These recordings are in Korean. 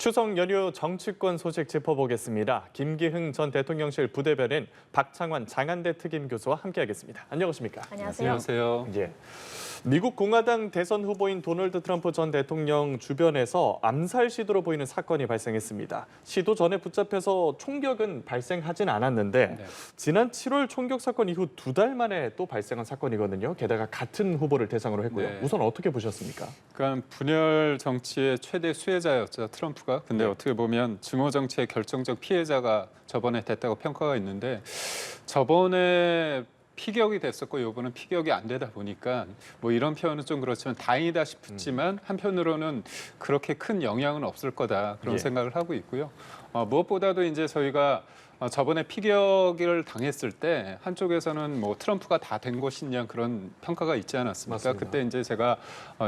추석 연휴 정치권 소식 짚어보겠습니다. 김기흥 전 대통령실 부대변인 박창환 장한대 특임교수와 함께하겠습니다. 안녕하십니까? 안녕하세요. 예. 미국 공화당 대선 후보인 도널드 트럼프 전 대통령 주변에서 암살 시도로 보이는 사건이 발생했습니다. 시도 전에 붙잡혀서 총격은 발생하진 않았는데 지난 7월 총격 사건 이후 2달 만에 또 발생한 사건이거든요. 게다가 같은 후보를 대상으로 했고요. 우선 어떻게 보셨습니까? 그러니까 분열 정치의 최대 수혜자였죠, 트럼프가. 근데 어떻게 보면 증오 정치의 결정적 피해자가 저번에 됐다고 평가가 있는데 저번에 피격이 됐었고 이번은 피격이 안 되다 보니까 뭐 이런 표현은 좀 그렇지만 다행이다 싶지만 한편으로는 그렇게 큰 영향은 없을 거다 그런 생각을 하고 있고요. 무엇보다도 이제 저희가 저번에 피격을 당했을 때 한쪽에서는 뭐 트럼프가 다 된 것이냐 그런 평가가 있지 않았습니까? 맞습니다. 그때 이제 제가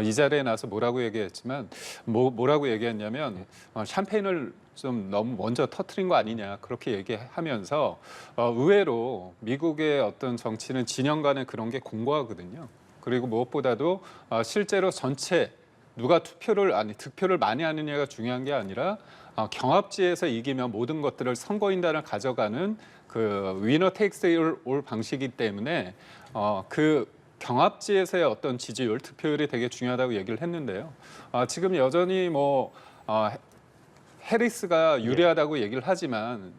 이 자리에 나서 뭐라고 얘기했지만 뭐라고 얘기했냐면 샴페인을 좀 너무 먼저 터트린 거 아니냐 그렇게 얘기하면서 의외로 미국의 어떤 정치는 진영 간에 그런 게 공고하거든요. 그리고 무엇보다도 실제로 전체 누가 득표를 많이 하느냐가 중요한 게 아니라 경합지에서 이기면 모든 것들을 선거인단을 가져가는 그 위너 테이크스 올 방식이기 때문에 그 경합지에서의 어떤 지지율, 득표율이 되게 중요하다고 얘기를 했는데요. 지금 여전히 해리스가 유리하다고 얘기를 하지만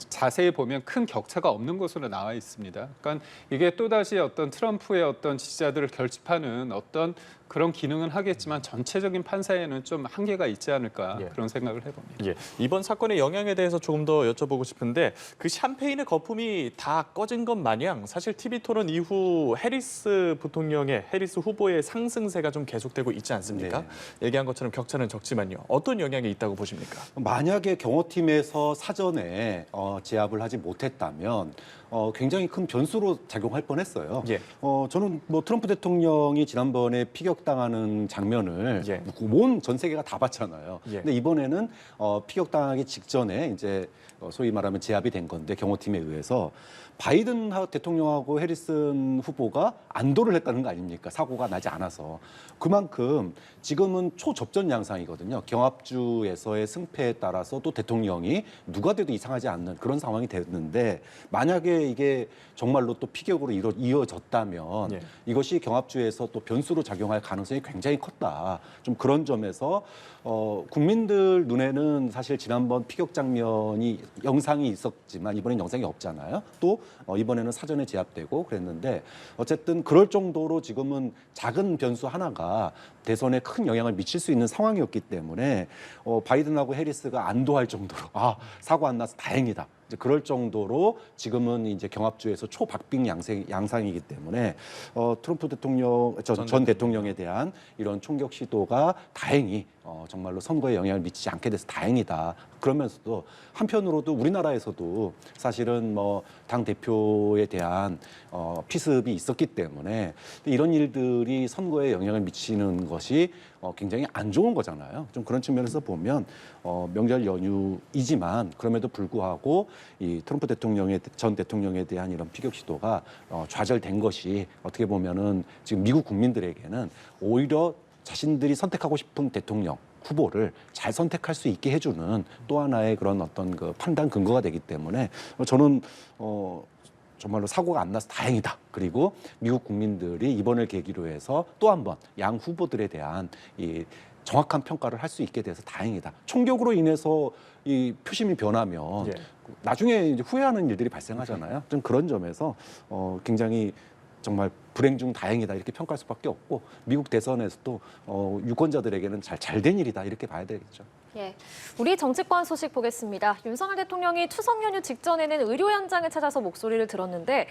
자세히 보면 큰 격차가 없는 것으로 나와 있습니다. 그러니까 이게 또다시 어떤 트럼프의 어떤 지지자들을 결집하는 어떤 그런 기능은 하겠지만 전체적인 판사에는 좀 한계가 있지 않을까 그런 생각을 해봅니다. 이번 사건의 영향에 대해서 조금 더 여쭤보고 싶은데 그 샴페인의 거품이 다 꺼진 것 마냥 사실 TV 토론 이후 해리스 후보의 상승세가 좀 계속되고 있지 않습니까? 얘기한 것처럼 격차는 적지만요. 어떤 영향이 있다고 보십니까? 만약에 경호팀에서 사전에 제압을 하지 못했다면 굉장히 큰 변수로 작용할 뻔했어요. 저는 뭐 트럼프 대통령이 지난번에 피격당하는 장면을 온 전 세계가 다 봤잖아요. 근데 이번에는 피격당하기 직전에 이제 소위 말하면 제압이 된 건데 경호팀에 의해서 바이든 대통령하고 해리슨 후보가 안도를 했다는 거 아닙니까? 사고가 나지 않아서. 그만큼 지금은 초접전 양상이거든요. 경합주에서의 승패에 따라서 또 대통령이 누가 돼도 이상하지 않는 그런 상황이 됐는데 만약에 이게 정말로 또 피격으로 이어졌다면 이것이 경합주에서 또 변수로 작용할 가능성이 굉장히 컸다. 좀 그런 점에서 국민들 눈에는 사실 지난번 피격 장면이 영상이 있었지만 이번엔 영상이 없잖아요. 또 이번에는 사전에 제압되고 그랬는데 어쨌든 그럴 정도로 지금은 작은 변수 하나가 대선에 큰 영향을 미칠 수 있는 상황이었기 때문에 바이든하고 해리스가 안도할 정도로 사고 안 나서 다행이다. 이제 그럴 정도로 지금은 이제 경합주에서 초박빙 양상이기 때문에 트럼프 전 대통령에 대한 이런 총격 시도가 다행히 정말로 선거에 영향을 미치지 않게 돼서 다행이다. 그러면서도 한편으로도 우리나라에서도 사실은 당 대표에 대한 피습이 있었기 때문에 이런 일들이 선거에 영향을 미치는 것이 굉장히 안 좋은 거잖아요. 좀 그런 측면에서 보면 명절 연휴이지만 그럼에도 불구하고 이 트럼프 전 대통령에 대한 이런 피격 시도가 좌절된 것이 어떻게 보면은 지금 미국 국민들에게는 오히려 자신들이 선택하고 싶은 대통령 후보를 잘 선택할 수 있게 해주는 또 하나의 그런 어떤 그 판단 근거가 되기 때문에 저는 정말로 사고가 안 나서 다행이다. 그리고 미국 국민들이 이번을 계기로 해서 또 한 번 양 후보들에 대한 이 정확한 평가를 할 수 있게 돼서 다행이다. 총격으로 인해서 이 표심이 변하면 나중에 이제 후회하는 일들이 발생하잖아요. 좀 그런 점에서 굉장히 정말 불행 중 다행이다 이렇게 평가할 수밖에 없고 미국 대선에서도 유권자들에게는 잘 된 일이다 이렇게 봐야 되겠죠. 우리 정치권 소식 보겠습니다. 윤석열 대통령이 추석 연휴 직전에는 의료 현장을 찾아서 목소리를 들었는데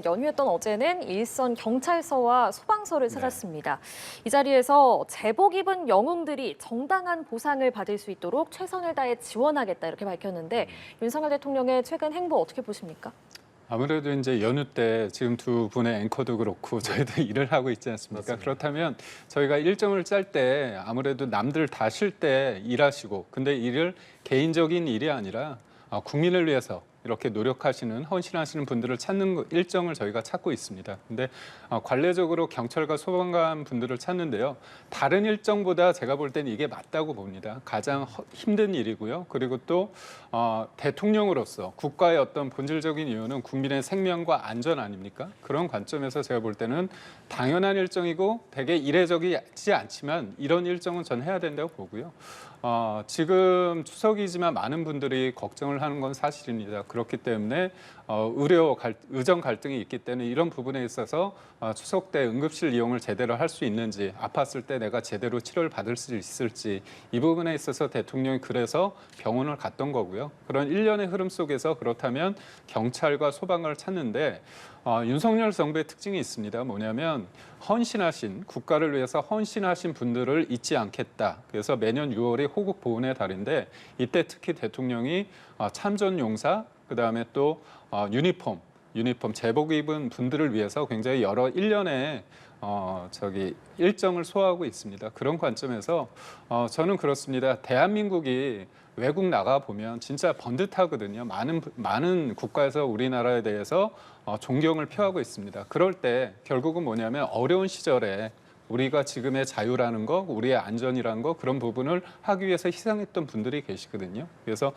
연휴였던 어제는 일선 경찰서와 소방서를 찾았습니다. 이 자리에서 제복 입은 영웅들이 정당한 보상을 받을 수 있도록 최선을 다해 지원하겠다 이렇게 밝혔는데 윤석열 대통령의 최근 행보 어떻게 보십니까? 아무래도 이제 연휴 때 지금 두 분의 앵커도 그렇고 저희도 일을 하고 있지 않습니까? 맞습니다. 그렇다면 저희가 일정을 짤 때 아무래도 남들 다 쉴 때 일하시고 근데 일을 개인적인 일이 아니라 국민을 위해서 이렇게 노력하시는 헌신하시는 분들을 찾는 일정을 저희가 찾고 있습니다. 근데 관례적으로 경찰과 소방관 분들을 찾는데요. 다른 일정보다 제가 볼 때는 이게 맞다고 봅니다. 가장 힘든 일이고요. 그리고 또 대통령으로서 국가의 어떤 본질적인 이유는 국민의 생명과 안전 아닙니까? 그런 관점에서 제가 볼 때는 당연한 일정이고 되게 이례적이지 않지만 이런 일정은 전 해야 된다고 보고요. 지금 추석이지만 많은 분들이 걱정을 하는 건 사실입니다. 그렇기 때문에 의정 갈등이 있기 때문에 이런 부분에 있어서 추석 때 응급실 이용을 제대로 할 수 있는지, 아팠을 때 내가 제대로 치료를 받을 수 있을지 이 부분에 있어서 대통령이 그래서 병원을 갔던 거고요. 그런 일련의 흐름 속에서 그렇다면 경찰과 소방을 찾는데 윤석열 정부의 특징이 있습니다. 뭐냐면 헌신하신, 국가를 위해서 헌신하신 분들을 잊지 않겠다. 그래서 매년 6월이 호국 보훈의 달인데 이때 특히 대통령이 참전용사, 그다음에 또 유니폼 제복 입은 분들을 위해서 굉장히 여러 일련의 일정을 소화하고 있습니다. 그런 관점에서 저는 그렇습니다. 대한민국이 외국 나가 보면 진짜 번듯하거든요. 많은 국가에서 우리나라에 대해서 존경을 표하고 있습니다. 그럴 때 결국은 뭐냐면 어려운 시절에 우리가 지금의 자유라는 거, 우리의 안전이라는 거 그런 부분을 하기 위해서 희생했던 분들이 계시거든요. 그래서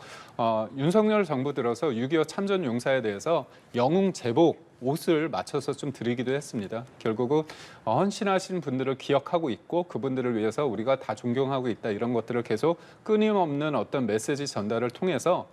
윤석열 정부 들어서 6.25 참전 용사에 대해서 영웅 제복 옷을 맞춰서 좀 드리기도 했습니다. 결국은 헌신하신 분들을 기억하고 있고 그분들을 위해서 우리가 다 존경하고 있다 이런 것들을 계속 끊임없는 어떤 메시지 전달을 통해서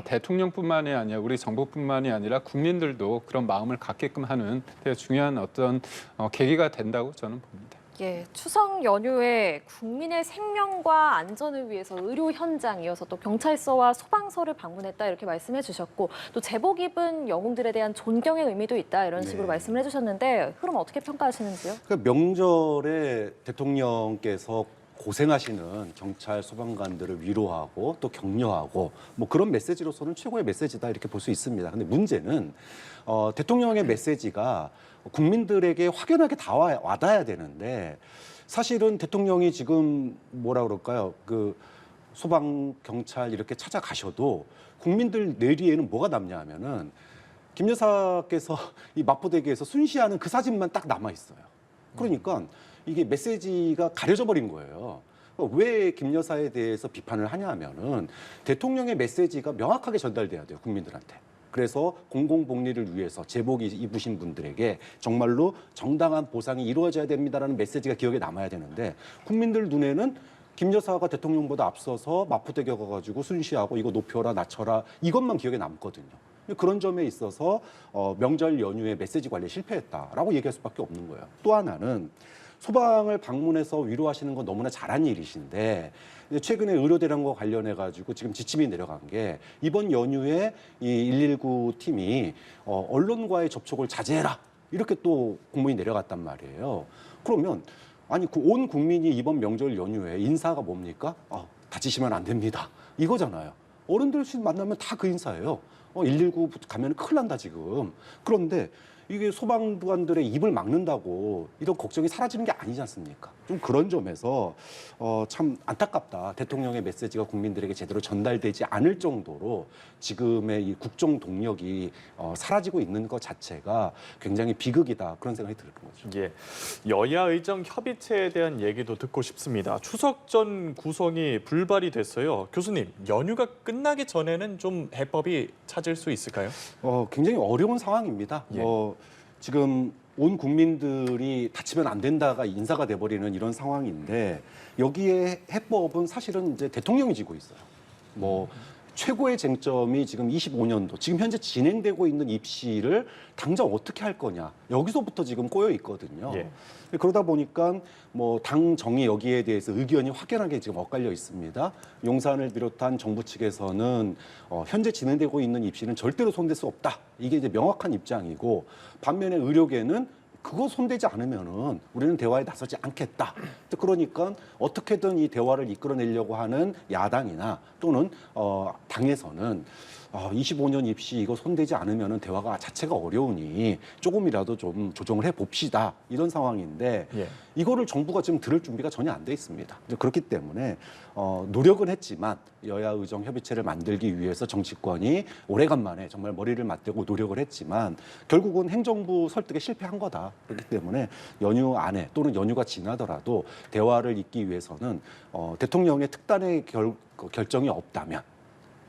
대통령뿐만이 아니라 우리 정부뿐만이 아니라 국민들도 그런 마음을 갖게끔 하는 되게 중요한 어떤 계기가 된다고 저는 봅니다. 예, 추석 연휴에 국민의 생명과 안전을 위해서 의료 현장 이어서 또 경찰서와 소방서를 방문했다 이렇게 말씀해 주셨고 또 제복 입은 영웅들에 대한 존경의 의미도 있다 이런 식으로 말씀을 해주셨는데 흐름 어떻게 평가하시는지요? 그러니까 명절에 대통령께서 고생하시는 경찰 소방관들을 위로하고 또 격려하고 뭐 그런 메시지로서는 최고의 메시지다 이렇게 볼 수 있습니다. 근데 문제는 대통령의 메시지가 국민들에게 확연하게 와닿아야 되는데 사실은 대통령이 지금 뭐라 그럴까요? 그 소방, 경찰 이렇게 찾아가셔도 국민들 뇌리에는 뭐가 남냐 하면은 김 여사께서 이 마포대교에서 순시하는 그 사진만 딱 남아 있어요. 그러니까 이게 메시지가 가려져 버린 거예요. 왜 김 여사에 대해서 비판을 하냐 하면은 대통령의 메시지가 명확하게 전달돼야 돼요, 국민들한테. 그래서 공공복리를 위해서 제복 입으신 분들에게 정말로 정당한 보상이 이루어져야 됩니다라는 메시지가 기억에 남아야 되는데 국민들 눈에는 김 여사가 대통령보다 앞서서 마포대교 가가지고 순시하고 이거 높여라 낮춰라 이것만 기억에 남거든요. 그런 점에 있어서 명절 연휴에 메시지 관리에 실패했다라고 얘기할 수밖에 없는 거예요. 또 하나는 소방을 방문해서 위로하시는 건 너무나 잘한 일이신데 최근에 의료대란과 관련해 가지고 지금 지침이 내려간 게 이번 연휴에 이 119 팀이 언론과의 접촉을 자제해라 이렇게 또 공문이 내려갔단 말이에요. 그러면 아니 그 온 국민이 이번 명절 연휴에 인사가 뭡니까? 다치시면 안 됩니다. 이거잖아요. 어른들 만나면 다 그 인사예요. 119 가면 큰일 난다 지금. 그런데 이게 소방관들의 입을 막는다고 이런 걱정이 사라지는 게 아니지 않습니까? 좀 그런 점에서 참 안타깝다. 대통령의 메시지가 국민들에게 제대로 전달되지 않을 정도로 지금의 이 국정 동력이 사라지고 있는 것 자체가 굉장히 비극이다. 그런 생각이 드는 거죠. 예, 여야 의정 협의체에 대한 얘기도 듣고 싶습니다. 추석 전 구성이 불발이 됐어요. 교수님, 연휴가 끝나기 전에는 좀 해법이 찾을 수 있을까요? 굉장히 어려운 상황입니다. 예. 지금 온 국민들이 다치면 안 된다가 인사가 돼버리는 이런 상황인데 여기에 해법은 사실은 이제 대통령이 지고 있어요. 최고의 쟁점이 지금 25년도 지금 현재 진행되고 있는 입시를 당장 어떻게 할 거냐 여기서부터 지금 꼬여 있거든요. 예. 그러다 보니까 당 정의 여기에 대해서 의견이 확연하게 지금 엇갈려 있습니다. 용산을 비롯한 정부 측에서는 현재 진행되고 있는 입시는 절대로 손댈 수 없다. 이게 이제 명확한 입장이고 반면에 의료계는 그거 손대지 않으면은 우리는 대화에 나서지 않겠다. 그러니까 어떻게든 이 대화를 이끌어내려고 하는 야당이나 또는 당에서는 25년 입시 이거 손대지 않으면은 대화가 자체가 어려우니 조금이라도 좀 조정을 해 봅시다. 이런 상황인데 예. 이거를 정부가 지금 들을 준비가 전혀 안 돼 있습니다. 그렇기 때문에 노력은 했지만 여야 의정 협의체를 만들기 위해서 정치권이 오래간만에 정말 머리를 맞대고 노력을 했지만 결국은 행정부 설득에 실패한 거다. 그렇기 때문에 연휴 안에 또는 연휴가 지나더라도 대화를 잇기 위해서는 대통령의 특단의 결정이 없다면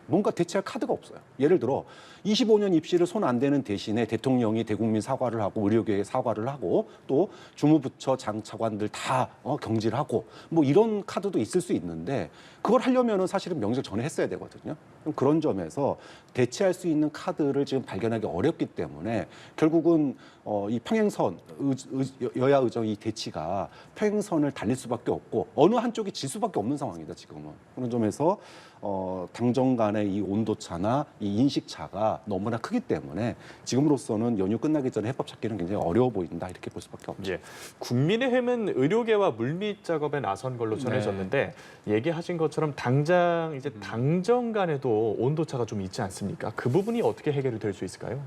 뭔가 대체할 카드가 없어요. 예를 들어 25년 입시를 손 안 대는 대신에 대통령이 대국민 사과를 하고 의료계에 사과를 하고 또 주무부처 장차관들 다 경질하고 뭐 이런 카드도 있을 수 있는데 그걸 하려면은 사실은 명절 전에 했어야 되거든요. 그런 점에서 대체할 수 있는 카드를 지금 발견하기 어렵기 때문에 결국은 이 평행선 여야 의정 이 대치가 평행선을 달릴 수밖에 없고 어느 한쪽이 질 수밖에 없는 상황이다 지금은. 그런 점에서 당정 간의 이 온도차나 이 인식차가 너무나 크기 때문에 지금으로서는 연휴 끝나기 전에 해법 찾기는 굉장히 어려워 보인다 이렇게 볼 수밖에 없죠. 예. 국민의힘은 의료계와 물밑 작업에 나선 걸로 전해졌는데 얘기하신 것처럼 당장 이제 당정 간에도 온도차가 좀 있지 않습니까? 그 부분이 어떻게 해결이 될 수 있을까요?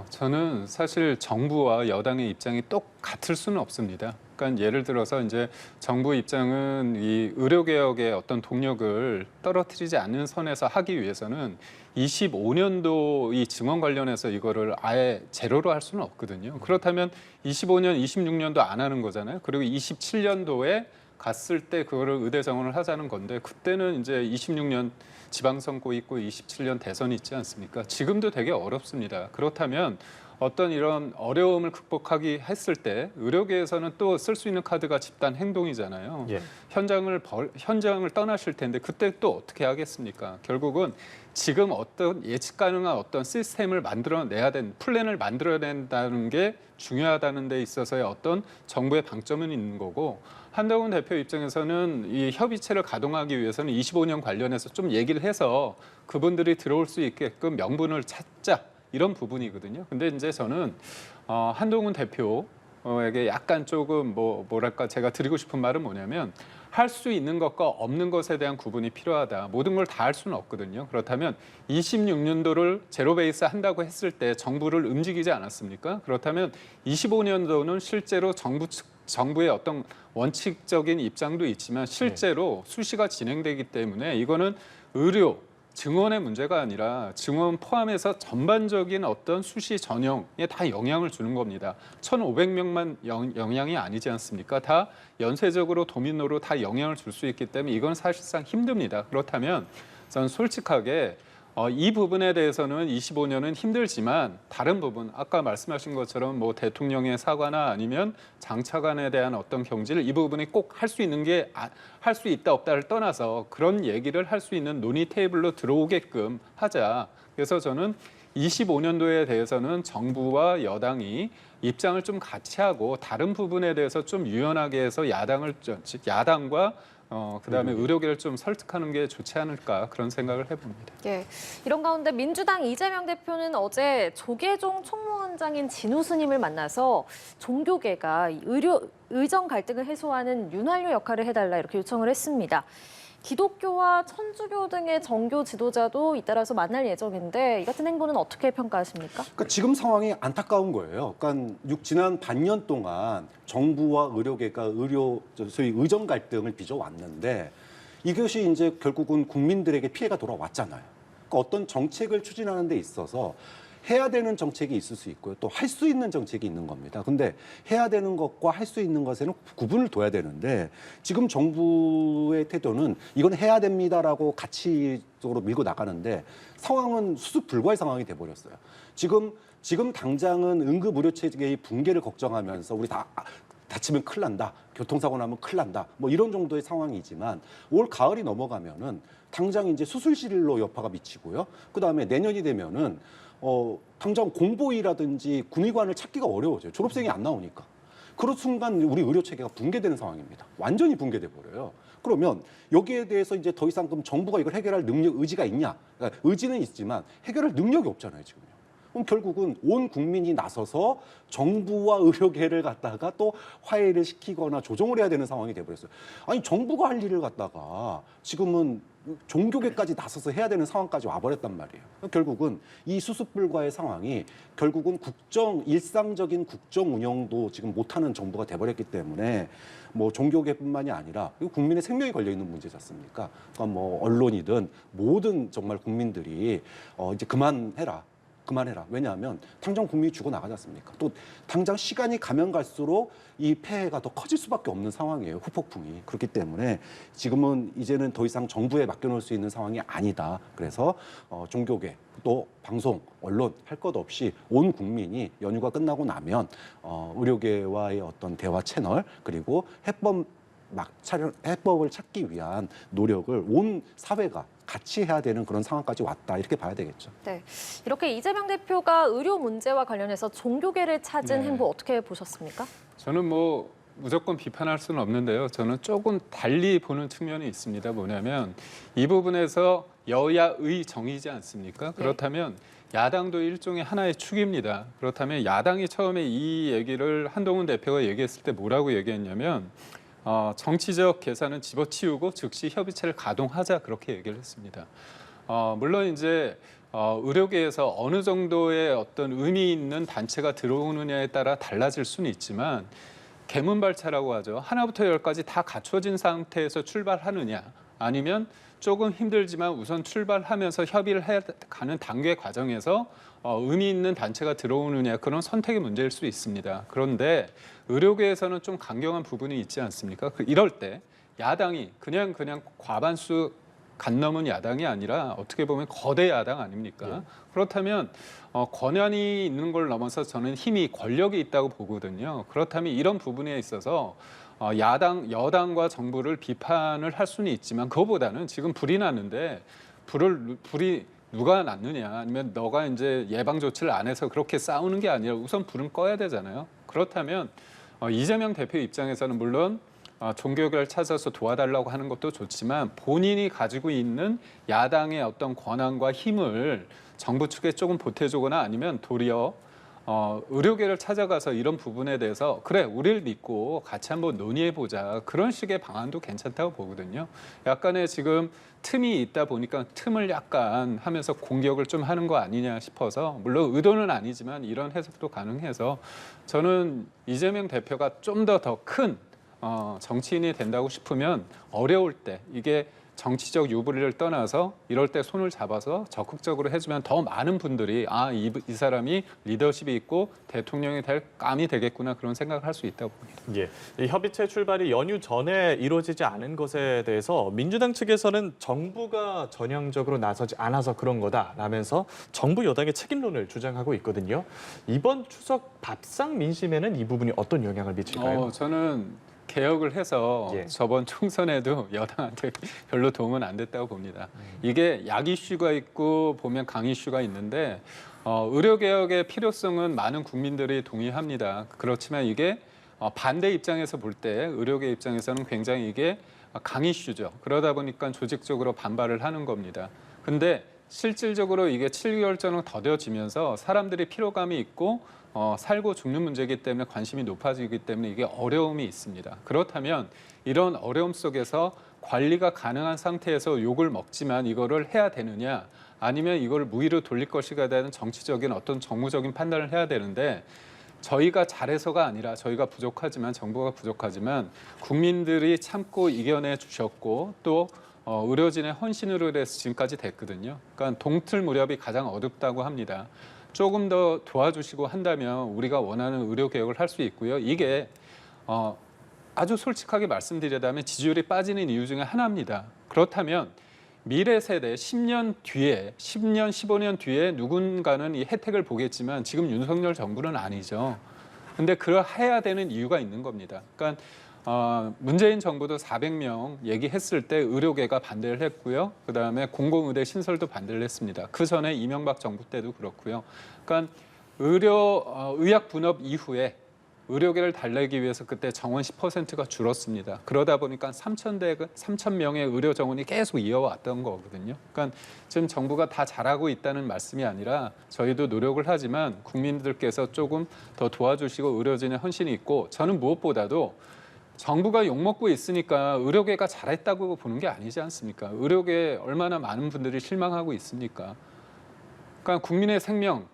저는 사실 정부와 여당의 입장이 똑같을 수는 없습니다. 그러니까 예를 들어서 이제 정부 입장은 이 의료개혁의 어떤 동력을 떨어뜨리지 않는 선에서 하기 위해서는 25년도 이 증원 관련해서 이거를 아예 제로로 할 수는 없거든요. 그렇다면 25년, 26년도 안 하는 거잖아요. 그리고 27년도에 갔을 때 그거를 의대 정원을 하자는 건데 그때는 이제 26년 지방선거 있고 27년 대선이 있지 않습니까? 지금도 되게 어렵습니다. 그렇다면 어떤 이런 어려움을 극복하기 했을 때 의료계에서는 또 쓸 수 있는 카드가 집단 행동이잖아요. 예. 현장을 떠나실 텐데 그때 또 어떻게 하겠습니까? 결국은 지금 어떤 예측 가능한 어떤 시스템을 플랜을 만들어낸다는 게 중요하다는 데 있어서의 어떤 정부의 방점은 있는 거고 한동훈 대표 입장에서는 이 협의체를 가동하기 위해서는 25년 관련해서 좀 얘기를 해서 그분들이 들어올 수 있게끔 명분을 찾자. 이런 부분이거든요. 근데 이제 저는 한동훈 대표에게 약간 조금 뭐랄까 제가 드리고 싶은 말은 뭐냐면 할 수 있는 것과 없는 것에 대한 구분이 필요하다. 모든 걸 다 할 수는 없거든요. 그렇다면 26년도를 제로 베이스 한다고 했을 때 정부를 움직이지 않았습니까? 그렇다면 25년도는 실제로 정부의 어떤 원칙적인 입장도 있지만 실제로 수시가 진행되기 때문에 이거는 의료 증원의 문제가 아니라 증원 포함해서 전반적인 어떤 수시 전형에 다 영향을 주는 겁니다. 1,500명만 영향이 아니지 않습니까? 다 연쇄적으로 도미노로 다 영향을 줄 수 있기 때문에 이건 사실상 힘듭니다. 그렇다면 저는 솔직하게 이 부분에 대해서는 25년은 힘들지만 다른 부분 아까 말씀하신 것처럼 뭐 대통령의 사과나 아니면 장차관에 대한 어떤 경질 이 부분이 꼭 할 수 있는 게 할 수 있다 없다를 떠나서 그런 얘기를 할 수 있는 논의 테이블로 들어오게끔 하자. 그래서 저는 25년도에 대해서는 정부와 여당이 입장을 좀 같이 하고 다른 부분에 대해서 좀 유연하게 해서 야당과 그다음에 의료계를 좀 설득하는 게 좋지 않을까 그런 생각을 해봅니다. 예, 이런 가운데 민주당 이재명 대표는 어제 조계종 총무원장인 진우 스님을 만나서 종교계가 의정 갈등을 해소하는 윤활유 역할을 해달라 이렇게 요청을 했습니다. 기독교와 천주교 등의 정교 지도자도 잇따라서 만날 예정인데 이 같은 행보는 어떻게 평가하십니까? 그러니까 지금 상황이 안타까운 거예요. 그러니까 지난 반년 동안 정부와 의료계가 소위 의정 갈등을 빚어왔는데 이것이 이제 결국은 국민들에게 피해가 돌아왔잖아요. 그러니까 어떤 정책을 추진하는 데 있어서 해야 되는 정책이 있을 수 있고요. 또 할 수 있는 정책이 있는 겁니다. 근데 해야 되는 것과 할 수 있는 것에는 구분을 둬야 되는데 지금 정부의 태도는 이건 해야 됩니다라고 가치적으로 밀고 나가는데 상황은 수습 불가의 상황이 돼버렸어요. 지금 당장은 응급의료체계의 붕괴를 걱정하면서 우리 다 다치면 큰일 난다. 교통사고 나면 큰일 난다. 뭐 이런 정도의 상황이지만 올 가을이 넘어가면은 당장 이제 수술실로 여파가 미치고요. 그다음에 내년이 되면은 당장 공보위라든지 군의관을 찾기가 어려워져요. 졸업생이 안 나오니까. 그런 순간 우리 의료 체계가 붕괴되는 상황입니다. 완전히 붕괴돼 버려요. 그러면 여기에 대해서 이제 더 이상 그럼 정부가 이걸 해결할 의지가 있냐? 그러니까 의지는 있지만 해결할 능력이 없잖아요, 지금요. 그럼 결국은 온 국민이 나서서 정부와 의료계를 갖다가 또 화해를 시키거나 조정을 해야 되는 상황이 돼버렸어요. 아니 정부가 할 일을 갖다가 지금은 종교계까지 나서서 해야 되는 상황까지 와버렸단 말이에요. 결국은 이 수습불가의 상황이 결국은 일상적인 국정 운영도 지금 못하는 정부가 돼버렸기 때문에 뭐 종교계뿐만이 아니라 국민의 생명이 걸려 있는 문제지 않습니까? 그러니까 뭐 언론이든 모든 정말 국민들이 이제 그만해라. 왜냐하면 당장 국민이 죽어나가지 않습니까? 또 당장 시간이 가면 갈수록 이 폐해가 더 커질 수밖에 없는 상황이에요. 후폭풍이. 그렇기 때문에 지금은 이제는 더 이상 정부에 맡겨놓을 수 있는 상황이 아니다. 그래서 종교계, 또 방송, 언론 할 것 없이 온 국민이 연휴가 끝나고 나면 의료계와의 어떤 대화 채널 그리고 해법을 찾기 위한 노력을 온 사회가 같이 해야 되는 그런 상황까지 왔다 이렇게 봐야 되겠죠. 네, 이렇게 이재명 대표가 의료 문제와 관련해서 종교계를 찾은 네. 행보 어떻게 보셨습니까? 저는 뭐 무조건 비판할 수는 없는데요. 저는 조금 달리 보는 측면이 있습니다. 뭐냐면 이 부분에서 여야의 정의지 않습니까? 그렇다면 야당도 일종의 하나의 축입니다. 그렇다면 야당이 처음에 이 얘기를 한동훈 대표가 얘기했을 때 뭐라고 얘기했냐면 정치적 계산은 집어치우고 즉시 협의체를 가동하자 그렇게 얘기를 했습니다. 물론 이제 의료계에서 어느 정도의 어떤 의미 있는 단체가 들어오느냐에 따라 달라질 수는 있지만 개문발차라고 하죠. 하나부터 열까지 다 갖춰진 상태에서 출발하느냐 아니면 조금 힘들지만 우선 출발하면서 협의를 해가는 단계 과정에서 의미 있는 단체가 들어오느냐 그런 선택의 문제일 수 있습니다. 그런데 의료계에서는 좀 강경한 부분이 있지 않습니까? 이럴 때 야당이 그냥 과반수 간 넘은 야당이 아니라 어떻게 보면 거대 야당 아닙니까? 그렇다면 권한이 있는 걸 넘어서 저는 힘이 권력이 있다고 보거든요. 그렇다면 이런 부분에 있어서 여당과 정부를 비판을 할 수는 있지만 그거보다는 지금 불이 났는데 불이 누가 났느냐 아니면 너가 이제 예방 조치를 안 해서 그렇게 싸우는 게 아니라 우선 불은 꺼야 되잖아요. 그렇다면 이재명 대표 입장에서는 물론 종교계를 찾아서 도와달라고 하는 것도 좋지만 본인이 가지고 있는 야당의 어떤 권한과 힘을 정부 측에 조금 보태주거나 아니면 도리어 의료계를 찾아가서 이런 부분에 대해서 그래 우리를 믿고 같이 한번 논의해보자 그런 식의 방안도 괜찮다고 보거든요. 약간의 지금 틈이 있다 보니까 틈을 약간 하면서 공격을 좀 하는 거 아니냐 싶어서 물론 의도는 아니지만 이런 해석도 가능해서 저는 이재명 대표가 좀 더 큰 정치인이 된다고 싶으면 어려울 때 이게 정치적 유불리를 떠나서 이럴 때 손을 잡아서 적극적으로 해주면 더 많은 분들이 이 사람이 리더십이 있고 대통령이 될 감이 되겠구나 그런 생각을 할 수 있다고 봅니다. 이 협의체 출발이 연휴 전에 이루어지지 않은 것에 대해서 민주당 측에서는 정부가 전향적으로 나서지 않아서 그런 거다라면서 정부 여당의 책임론을 주장하고 있거든요. 이번 추석 밥상 민심에는 이 부분이 어떤 영향을 미칠까요? 저는 개혁을 해서 예. 저번 총선에도 여당한테 별로 도움은 안 됐다고 봅니다. 이게 약 이슈가 있고 보면 강 이슈가 있는데 의료개혁의 필요성은 많은 국민들이 동의합니다. 그렇지만 이게 반대 입장에서 볼 때 의료계 입장에서는 굉장히 이게 강 이슈죠. 그러다 보니까 조직적으로 반발을 하는 겁니다. 근데 실질적으로 이게 7개월 전으로 더뎌지면서 사람들이 피로감이 있고 살고 죽는 문제이기 때문에 관심이 높아지기 때문에 이게 어려움이 있습니다. 그렇다면 이런 어려움 속에서 관리가 가능한 상태에서 욕을 먹지만 이거를 해야 되느냐 아니면 이걸 무위로 돌릴 것이가 되는 정치적인 어떤 정무적인 판단을 해야 되는데 저희가 잘해서가 아니라 저희가 부족하지만 정부가 부족하지만 국민들이 참고 이겨내 주셨고 또 의료진의 헌신으로 해서 지금까지 됐거든요. 그러니까 동틀 무렵이 가장 어둡다고 합니다. 조금 더 도와주시고 한다면 우리가 원하는 의료 개혁을 할 수 있고요. 이게 아주 솔직하게 말씀드리자면 지지율이 빠지는 이유 중에 하나입니다. 그렇다면 미래 세대 10년 뒤에 10년, 15년 뒤에 누군가는 이 혜택을 보겠지만 지금 윤석열 정부는 아니죠. 근데 그래야 되는 이유가 있는 겁니다. 그러니까 문재인 정부도 400명 얘기했을 때 의료계가 반대를 했고요. 그다음에 공공의대 신설도 반대를 했습니다. 그 전에 이명박 정부 때도 그렇고요. 그러니까 의학 분업 이후에 의료계를 달래기 위해서 그때 정원 10%가 줄었습니다. 그러다 보니까 3천 명의 의료 정원이 계속 이어왔던 거거든요. 그러니까 지금 정부가 다 잘하고 있다는 말씀이 아니라 저희도 노력을 하지만 국민들께서 조금 더 도와주시고 의료진의 헌신이 있고 저는 무엇보다도 정부가 욕먹고 있으니까 의료계가 잘했다고 보는 게 아니지 않습니까? 의료계에 얼마나 많은 분들이 실망하고 있습니까? 그러니까 국민의 생명,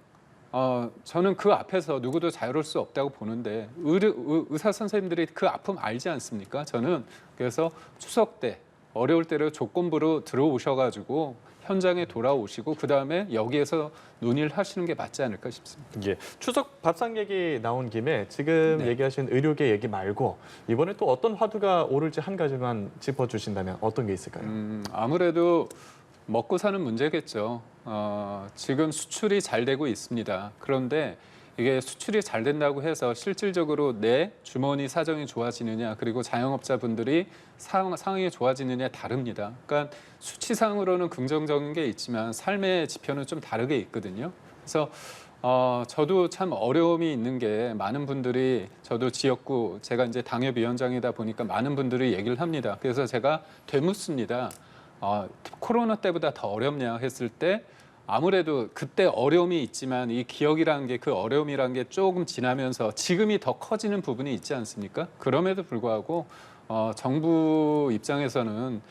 저는 그 앞에서 누구도 자유로울 수 없다고 보는데 의사 선생님들이 그 아픔 알지 않습니까? 저는 그래서 추석 때 어려울 때를 조건부로 들어오셔가지고 현장에 돌아오시고 그다음에 여기에서 논의를 하시는 게 맞지 않을까 싶습니다. 예, 추석 밥상 얘기 나온 김에 지금 네. 얘기하신 의료계 얘기 말고 이번에 또 어떤 화두가 오를지 한 가지만 짚어주신다면 어떤 게 있을까요? 아무래도 먹고 사는 문제겠죠. 지금 수출이 잘 되고 있습니다. 그런데 이게 수출이 잘 된다고 해서 실질적으로 내 주머니 사정이 좋아지느냐 그리고 자영업자분들이 상황이 좋아지느냐 다릅니다. 그러니까 수치상으로는 긍정적인 게 있지만 삶의 지표는 좀 다르게 있거든요. 그래서 저도 참 어려움이 있는 게 많은 분들이 저도 지역구 제가 이제 당협위원장이다 보니까 많은 분들이 얘기를 합니다. 그래서 제가 되묻습니다. 코로나 때보다 더 어렵냐 했을 때 아무래도 그때 어려움이 있지만 이 기억이라는 게 그 어려움이라는 게 조금 지나면서 지금이 더 커지는 부분이 있지 않습니까? 그럼에도 불구하고 정부 입장에서는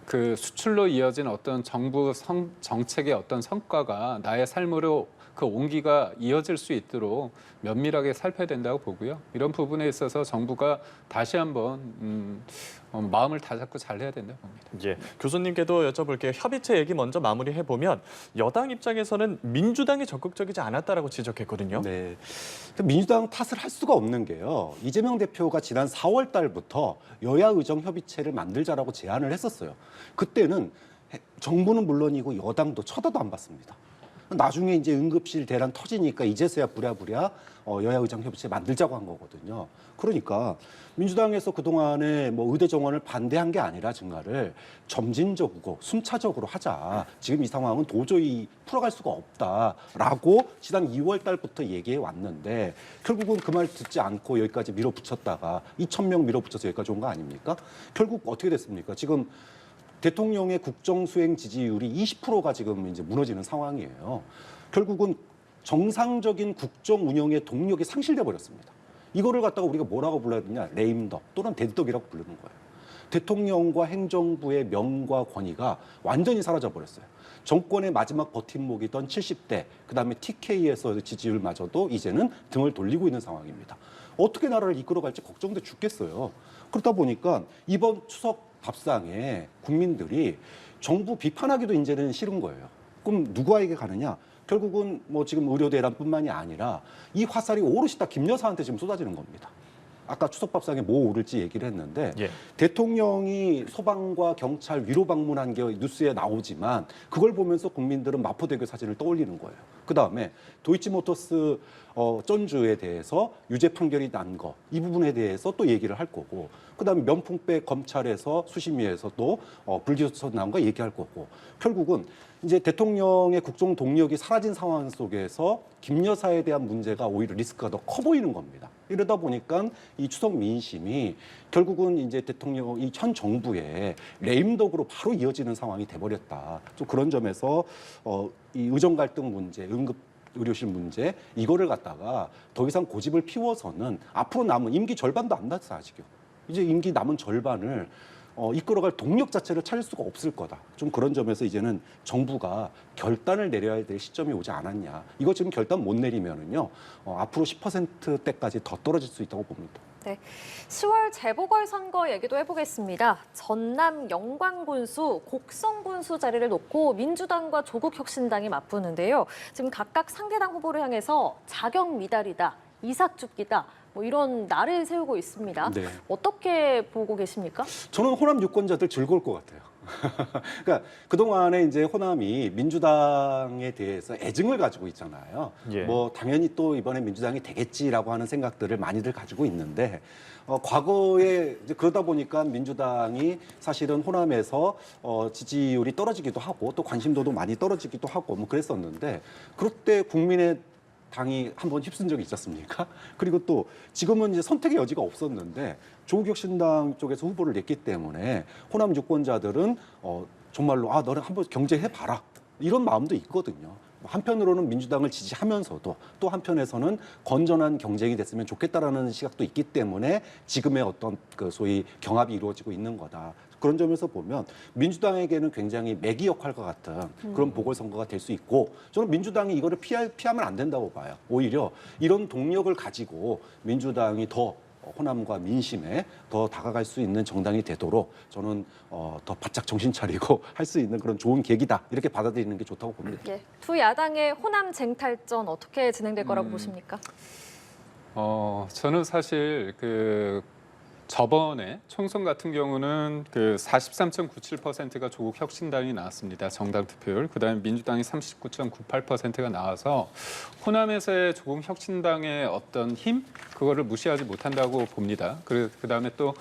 그 수출로 이어진 어떤 정부 정책의 어떤 성과가 나의 삶으로 그 온기가 이어질 수 있도록 면밀하게 살펴야 된다고 보고요. 이런 부분에 있어서 정부가 다시 한번 마음을 다잡고 잘해야 된다고 봅니다. 예, 교수님께도 여쭤볼게요. 협의체 얘기 먼저 마무리해 보면 여당 입장에서는 민주당이 적극적이지 않았다라고 지적했거든요. 네. 민주당 탓을 할 수가 없는 게요. 이재명 대표가 지난 4월 달부터 여야 의정 협의체를 만들자라고 제안을 했었어요. 그때는 정부는 물론이고 여당도 쳐다도 안 봤습니다. 나중에 이제 응급실 대란 터지니까 이제서야 부랴부랴 여야 의정 협의체 만들자고 한 거거든요. 그러니까 민주당에서 그동안에 뭐 의대 정원을 반대한 게 아니라 증가를 점진적이고 순차적으로 하자. 지금 이 상황은 도저히 풀어갈 수가 없다라고 지난 2월 달부터 얘기해 왔는데 결국은 그 말 듣지 않고 여기까지 밀어붙였다가 2,000명 밀어붙여서 여기까지 온 거 아닙니까? 결국 어떻게 됐습니까? 지금 대통령의 국정 수행 지지율이 20%가 지금 이제 무너지는 상황이에요. 결국은 정상적인 국정 운영의 동력이 상실돼 버렸습니다. 이거를 갖다가 우리가 뭐라고 불러야 되냐? 레임덕 또는 대덕이라고 부르는 거예요. 대통령과 행정부의 명과 권위가 완전히 사라져 버렸어요. 정권의 마지막 버팀목이던 70대, 그다음에 TK에서 지지율마저도 이제는 등을 돌리고 있는 상황입니다. 어떻게 나라를 이끌어갈지 걱정돼 죽겠어요. 그러다 보니까 이번 추석 밥상에 국민들이 정부 비판하기도 이제는 싫은 거예요. 그럼 누구에게 가느냐? 결국은 뭐 지금 의료 대란뿐만이 아니라 이 화살이 오롯이 다 김 여사한테 지금 쏟아지는 겁니다. 아까 추석밥상에 뭐 오를지 얘기를 했는데 예. 대통령이 소방과 경찰 위로 방문한 게 뉴스에 나오지만 그걸 보면서 국민들은 마포대교 사진을 떠올리는 거예요. 그다음에 도이치모터스 전주에 대해서 유죄 판결이 난 거 이 부분에 대해서 또 얘기를 할 거고 그다음에 면풍백 검찰에서 수심위에서 또 불기소 나온 거 얘기할 거고 결국은 이제 대통령의 국정 동력이 사라진 상황 속에서 김 여사에 대한 문제가 오히려 리스크가 더 커 보이는 겁니다. 이러다 보니까 이 추석 민심이 결국은 이제 대통령 이 현 정부의 레임덕으로 바로 이어지는 상황이 돼버렸다. 좀 그런 점에서 이 의정 갈등 문제, 응급 의료실 문제 이거를 갖다가 더 이상 고집을 피워서는 앞으로 남은 임기 절반도 안 났어 아직요. 이제 임기 남은 절반을 이끌어갈 동력 자체를 찾을 수가 없을 거다. 좀 그런 점에서 이제는 정부가 결단을 내려야 될 시점이 오지 않았냐. 이거 지금 결단 못 내리면은요 앞으로 10%대까지 더 떨어질 수 있다고 봅니다. 네, 10월 재보궐선거 얘기도 해보겠습니다. 전남 영광군수, 곡성군수 자리를 놓고 민주당과 조국혁신당이 맞붙는데요. 지금 각각 상대당 후보를 향해서 자격 미달이다, 이삭죽기다, 뭐 이런 날을 세우고 있습니다. 네. 어떻게 보고 계십니까? 저는 호남 유권자들 즐거울 것 같아요. 그러니까 그동안에 이제 호남이 민주당에 대해서 애증을 가지고 있잖아요. 예. 뭐 당연히 또 이번에 민주당이 되겠지라고 하는 생각들을 많이들 가지고 있는데 과거에 이제 그러다 보니까 민주당이 사실은 호남에서 지지율이 떨어지기도 하고 또 관심도도 많이 떨어지기도 하고 뭐 그랬었는데 그럴 때 국민의 당이 한번 휩쓴 적이 있었습니까? 그리고 또 지금은 이제 선택의 여지가 없었는데 조국혁신당 쪽에서 후보를 냈기 때문에 호남 유권자들은 정말로 너는 한번 경제해봐라 이런 마음도 있거든요. 한편으로는 민주당을 지지하면서도 또 한편에서는 건전한 경쟁이 됐으면 좋겠다라는 시각도 있기 때문에 지금의 어떤 그 소위 경합이 이루어지고 있는 거다. 그런 점에서 보면 민주당에게는 굉장히 매기 역할과 같은 그런 보궐선거가 될 수 있고 저는 민주당이 이거를 피하면 안 된다고 봐요. 오히려 이런 동력을 가지고 민주당이 더 호남과 민심에 더 다가갈 수 있는 정당이 되도록 저는 더 바짝 정신 차리고 할 수 있는 그런 좋은 계기다 이렇게 받아들이는 게 좋다고 봅니다. 예, 두 야당의 호남 쟁탈전 어떻게 진행될 거라고 보십니까? 저는 사실 저번에 총선 같은 경우는 43.97%가 조국 혁신당이 나왔습니다. 정당 투표율. 그다음에 민주당이 39.98%가 나와서 호남에서의 조국 혁신당의 어떤 힘 그거를 무시하지 못한다고 봅니다. 그다음에 또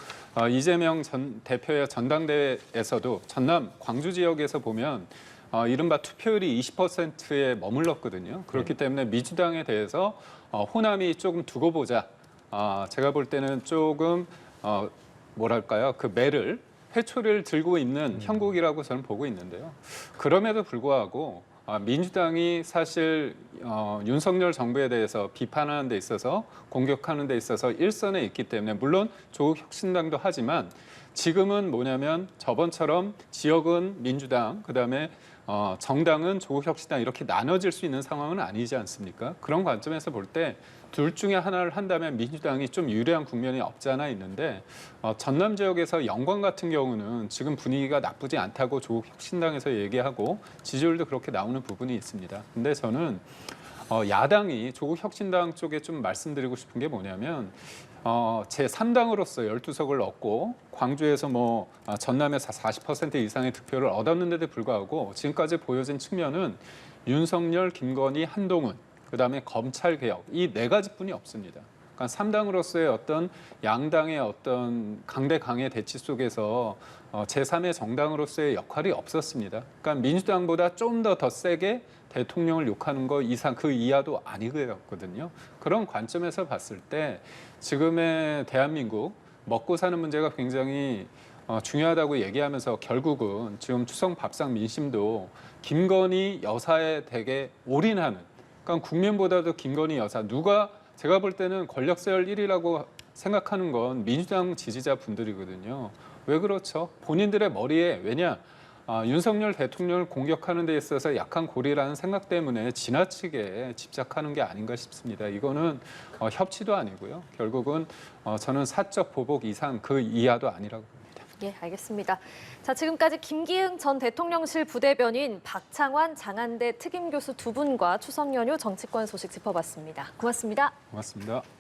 이재명 전 대표의 전당대회에서도 전남 광주 지역에서 보면 이른바 투표율이 20%에 머물렀거든요. 그렇기 때문에 민주당에 대해서 호남이 조금 두고 보자. 제가 볼 때는 조금 뭐랄까요? 그 회초리를 들고 있는 형국이라고 저는 보고 있는데요. 그럼에도 불구하고 민주당이 사실 윤석열 정부에 대해서 비판하는 데 있어서 공격하는 데 있어서 일선에 있기 때문에 물론 조국 혁신당도 하지만 지금은 뭐냐면 저번처럼 지역은 민주당 그다음에 정당은 조국 혁신당 이렇게 나눠질 수 있는 상황은 아니지 않습니까? 그런 관점에서 볼 때 둘 중에 하나를 한다면 민주당이 좀 유리한 국면이 없지 않아 있는데 전남 지역에서 영광 같은 경우는 지금 분위기가 나쁘지 않다고 조국 혁신당에서 얘기하고 지지율도 그렇게 나오는 부분이 있습니다. 근데 저는 야당이 조국 혁신당 쪽에 좀 말씀드리고 싶은 게 뭐냐면 제3당으로서 12석을 얻고 광주에서 전남에서 40% 이상의 득표를 얻었는데도 불구하고 지금까지 보여진 측면은 윤석열, 김건희, 한동훈 그다음에 검찰 개혁 이 네 가지뿐이 없습니다. 그러니까 3당으로서의 어떤 양당의 어떤 강대강의 대치 속에서 제3의 정당으로서의 역할이 없었습니다. 그러니까 민주당보다 좀 더 세게 대통령을 욕하는 거 이상 그 이하도 아니거든요. 그런 관점에서 봤을 때 지금의 대한민국 먹고 사는 문제가 굉장히 중요하다고 얘기하면서 결국은 지금 추석 밥상 민심도 김건희 여사에 되게 올인하는 그러니까 국민보다도 김건희 여사 제가 볼 때는 권력서열 1위라고 생각하는 건 민주당 지지자 분들이거든요. 왜 그렇죠? 본인들의 머리에 윤석열 대통령을 공격하는 데 있어서 약한 고리라는 생각 때문에 지나치게 집착하는 게 아닌가 싶습니다. 이거는 협치도 아니고요. 결국은 저는 사적 보복 이상 그 이하도 아니라고 봅니다. 예, 알겠습니다. 자, 지금까지 김기흥 전 대통령실 부대변인 박창환 장한대 특임교수 두 분과 추석 연휴 정치권 소식 짚어봤습니다. 고맙습니다. 고맙습니다.